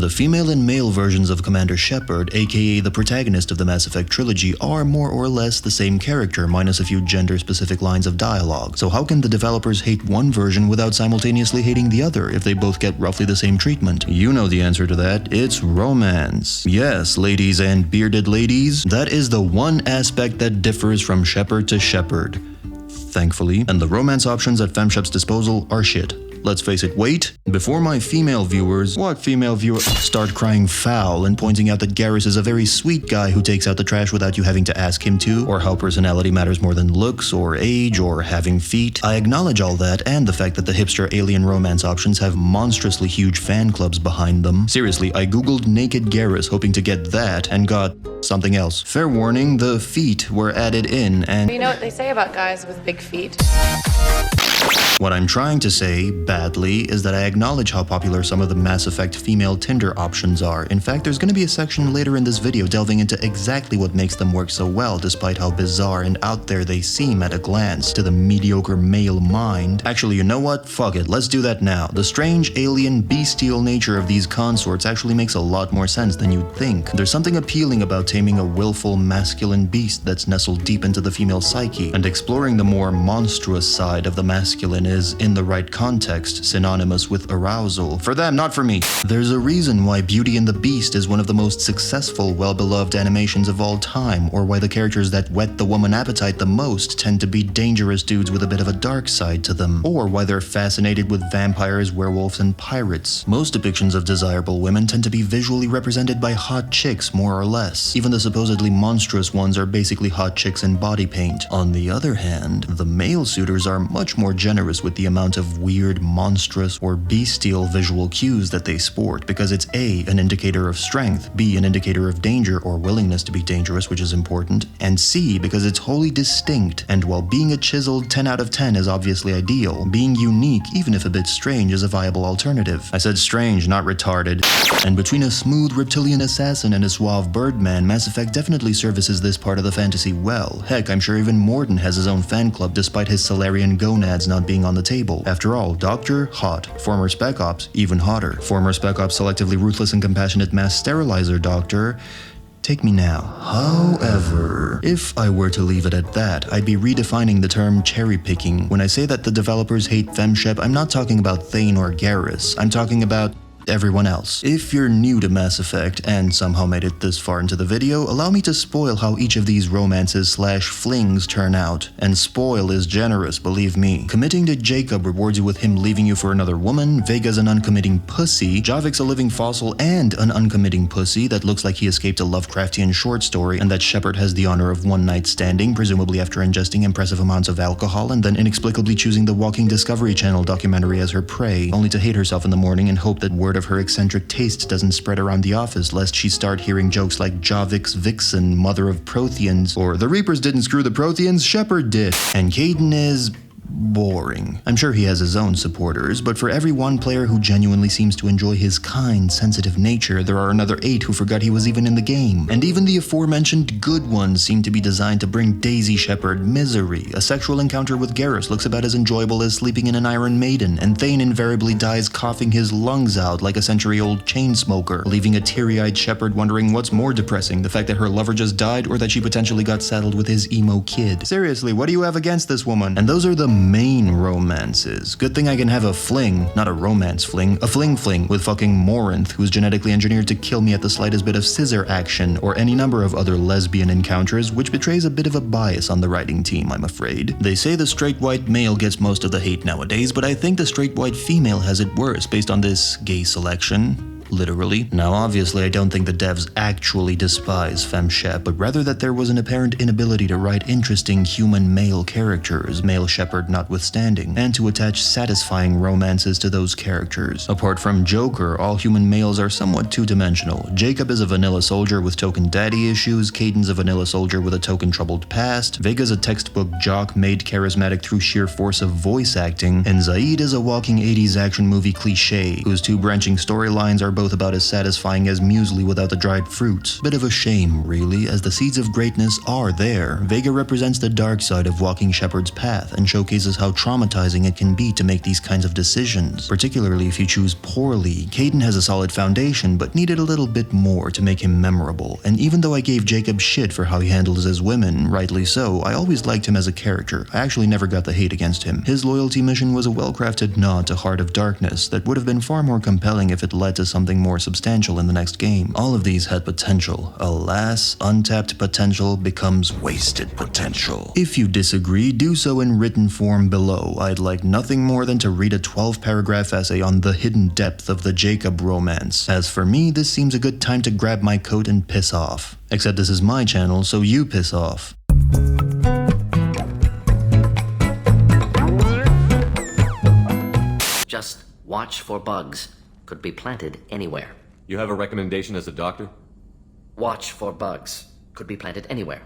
The female and male versions of Commander Shepard, aka the protagonist of the Mass Effect trilogy, are more or less the same character, minus a few gender-specific lines of dialogue. So how can the developers hate one version without simultaneously hating the other if they both get roughly the same treatment? You know the answer to that. It's romance. Yes, ladies and bearded ladies, that is the one aspect that differs from Shepard to Shepard. Thankfully, and the romance options at FemShep's disposal are shit. Let's face it, wait, before my female viewers, start crying foul and pointing out that Garrus is a very sweet guy who takes out the trash without you having to ask him to, or how personality matters more than looks or age or having feet. I acknowledge all that and the fact that the hipster alien romance options have monstrously huge fan clubs behind them. Seriously, I googled naked Garrus hoping to get that and got something else. Fair warning, the feet were added in and— You know what they say about guys with big feet? What I'm trying to say, badly, is that I acknowledge how popular some of the Mass Effect female Tinder options are. In fact, there's going to be a section later in this video delving into exactly what makes them work so well, despite how bizarre and out there they seem at a glance to the mediocre male mind. Actually, you know what? Fuck it, let's do that now. The strange, alien, bestial nature of these consorts actually makes a lot more sense than you'd think. There's something appealing about taming a willful, masculine beast that's nestled deep into the female psyche, and exploring the more monstrous side of the masculine is, in the right context, synonymous with arousal. For them, not for me. There's a reason why Beauty and the Beast is one of the most successful, well-beloved animations of all time, or why the characters that whet the woman appetite the most tend to be dangerous dudes with a bit of a dark side to them, or why they're fascinated with vampires, werewolves, and pirates. Most depictions of desirable women tend to be visually represented by hot chicks, more or less. Even the supposedly monstrous ones are basically hot chicks in body paint. On the other hand, the male suitors are much more generous with the amount of weird, monstrous, or bestial visual cues that they sport, because it's A, an indicator of strength, B, an indicator of danger or willingness to be dangerous, which is important, and C, because it's wholly distinct, and while being a chiseled 10 out of 10 is obviously ideal, being unique, even if a bit strange, is a viable alternative. I said strange, not retarded. And between a smooth reptilian assassin and a suave birdman, Mass Effect definitely services this part of the fantasy well. Heck, I'm sure even Morden has his own fan club despite his Solarian gonads not being on the table. After all, Doctor, hot. Former Spec Ops, even hotter. Former Spec Ops selectively ruthless and compassionate mass sterilizer Doctor, take me now. However, if I were to leave it at that, I'd be redefining the term cherry-picking. When I say that the developers hate FemShep, I'm not talking about Thane or Garrus. I'm talking about everyone else. If you're new to Mass Effect and somehow made it this far into the video, allow me to spoil how each of these romances/flings turn out. And spoil is generous, believe me. Committing to Jacob rewards you with him leaving you for another woman, Vega's an uncommitting pussy, Javik's a living fossil and an uncommitting pussy that looks like he escaped a Lovecraftian short story, and that Shepard has the honor of one night standing, presumably after ingesting impressive amounts of alcohol and then inexplicably choosing the Walking Discovery Channel documentary as her prey, only to hate herself in the morning and hope that word of her eccentric taste doesn't spread around the office lest she start hearing jokes like Javik's vixen, mother of Protheans, or the Reapers didn't screw the Protheans, Shepard did. And Kaidan is boring. I'm sure he has his own supporters, but for every one player who genuinely seems to enjoy his kind, sensitive nature, there are another 8 who forgot he was even in the game. And even the aforementioned good ones seem to be designed to bring Daisy Shepard misery. A sexual encounter with Garrus looks about as enjoyable as sleeping in an Iron Maiden, and Thane invariably dies coughing his lungs out like a century-old chain smoker, leaving a teary-eyed Shepard wondering what's more depressing, the fact that her lover just died or that she potentially got saddled with his emo kid. Seriously, what do you have against this woman? And those are the main romances. Good thing I can have a fling, not a romance fling, a fling with fucking Morinth, who's genetically engineered to kill me at the slightest bit of scissor action, or any number of other lesbian encounters, which betrays a bit of a bias on the writing team, I'm afraid. They say the straight white male gets most of the hate nowadays, but I think the straight white female has it worse based on this gay selection. Literally. Now obviously I don't think the devs actually despise FemShep, but rather that there was an apparent inability to write interesting human male characters, male Shepard notwithstanding, and to attach satisfying romances to those characters. Apart from Joker, all human males are somewhat two-dimensional. Jacob is a vanilla soldier with token daddy issues, Kaidan's a vanilla soldier with a token troubled past, Vega's a textbook jock made charismatic through sheer force of voice acting, and Zaid is a walking 80s action movie cliche, whose two branching storylines are both both about as satisfying as muesli without the dried fruit. Bit of a shame, really, as the seeds of greatness are there. Vega represents the dark side of walking Shepard's path and showcases how traumatizing it can be to make these kinds of decisions, particularly if you choose poorly. Caden has a solid foundation, but needed a little bit more to make him memorable, and even though I gave Jacob shit for how he handles his women, rightly so, I always liked him as a character. I actually never got the hate against him. His loyalty mission was a well-crafted nod to Heart of Darkness that would have been far more compelling if it led to something more substantial in the next game. All of these had potential. Alas, untapped potential becomes wasted potential. If you disagree, do so in written form below. I'd like nothing more than to read a 12-paragraph essay on the hidden depth of the Jacob romance. As for me, this seems a good time to grab my coat and piss off. Except this is my channel, so you piss off. Just watch for bugs. Could be planted anywhere. You have a recommendation as a doctor? Watch for bugs. Could be planted anywhere.